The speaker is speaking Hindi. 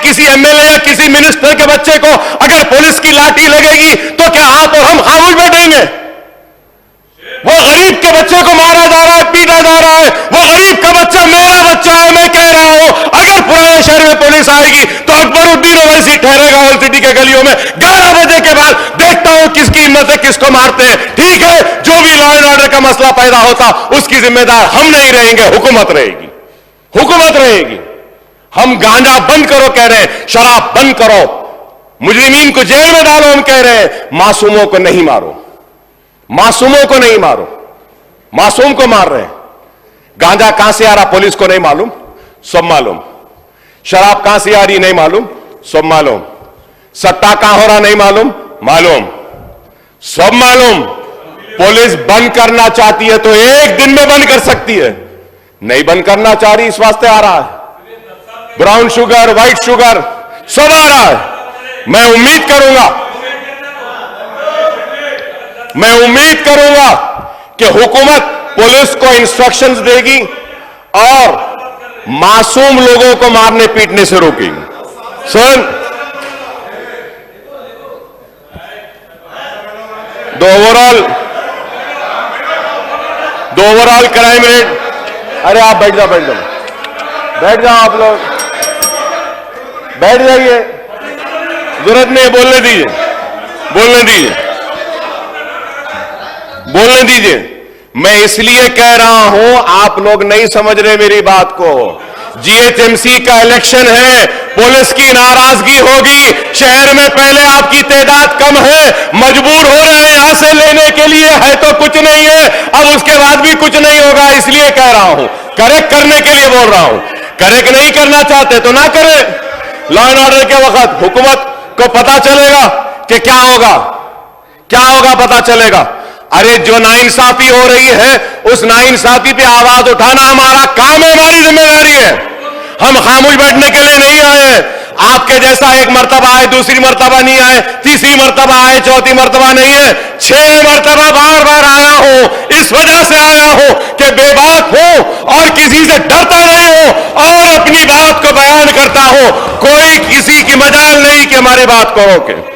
किसी एमएलए या किसी मिनिस्टर के बच्चे को अगर पुलिस की लाठी लगेगी तो क्या आप और हम खामोश बैठेंगे? वो गरीब के बच्चे को मारा जा रहा है, पीटा जा रहा है, वो गरीब का बच्चा मेरा बच्चा है। मैं कह रहा हूं अगर पुराने शहर में पुलिस आएगी तो अकबरुद्दीन ओवैसी ठहरेगा ओल्ड सिटी के गलियों में 11 बजे के बाद। देखता हूं किसकी हिम्मत है, किसको मारते हैं। ठीक है, जो भी लॉ एंड ऑर्डर का मसला पैदा होता उसकी जिम्मेदार हम नहीं रहेंगे, हुकूमत रहेगी, हुकूमत रहेगी। हम गांजा बंद करो कह रहे हैं, शराब बंद करो, मुजरिमीन को जेल में डालो हम कह रहे हैं, मासूमों को नहीं मारो, मासूमों को नहीं मारो। मासूम को मार रहे हैं। गांजा कहां से आ रहा पुलिस को नहीं मालूम, सब मालूम। शराब कहां से आ रही नहीं मालूम, सब मालूम। सट्टा कहां हो रहा नहीं मालूम, मालूम, सब मालूम। पुलिस बंद करना चाहती है तो एक दिन में बंद कर सकती है, नहीं बंद करना चाह रही, इस वास्ते आ रहा है। ब्राउन शुगर, व्हाइट शुगर सब आ रहा है। मैं उम्मीद करूंगा कि हुकूमत पुलिस को इंस्ट्रक्शंस देगी और मासूम लोगों को मारने पीटने से रोकेगी। सुन, दो ओवरऑल क्राइम रेट। अरे आप बैठ जाओ, बैठ जाओ आप लोग, बैठ जाइए, जरूरत नहीं, बोलने दीजिए। मैं इसलिए कह रहा हूं, आप लोग नहीं समझ रहे मेरी बात को। जीएचएमसी का इलेक्शन है, पुलिस की नाराजगी होगी। शहर में पहले आपकी तादाद कम है, मजबूर हो रहे हैं यहां से लेने के लिए, है तो कुछ नहीं है, अब उसके बाद भी कुछ नहीं होगा। इसलिए कह रहा हूं, करेक्ट करने के लिए बोल रहा हूं। करेक्ट नहीं करना चाहते तो ना करें। लॉ एंड ऑर्डर के वक्त हुकूमत को पता चलेगा कि क्या होगा पता चलेगा। अरे जो नाइंसाफी हो रही है उस नाइंसाफी पे आवाज उठाना हमारा काम है, हमारी जिम्मेदारी है। हम खामोश बैठने के लिए नहीं आए हैं। आपके जैसा एक मर्तबा आए, दूसरी मर्तबा नहीं आए, तीसरी मर्तबा आए, चौथी मर्तबा नहीं है, 6 मर्तबा बार आया हूं। इस वजह से आया हूं कि बेबाक हूं और किसी से डरता नहीं हूं और अपनी बात को बयान करता हूं। कोई किसी की मजाल नहीं कि हमारी बात को रोके।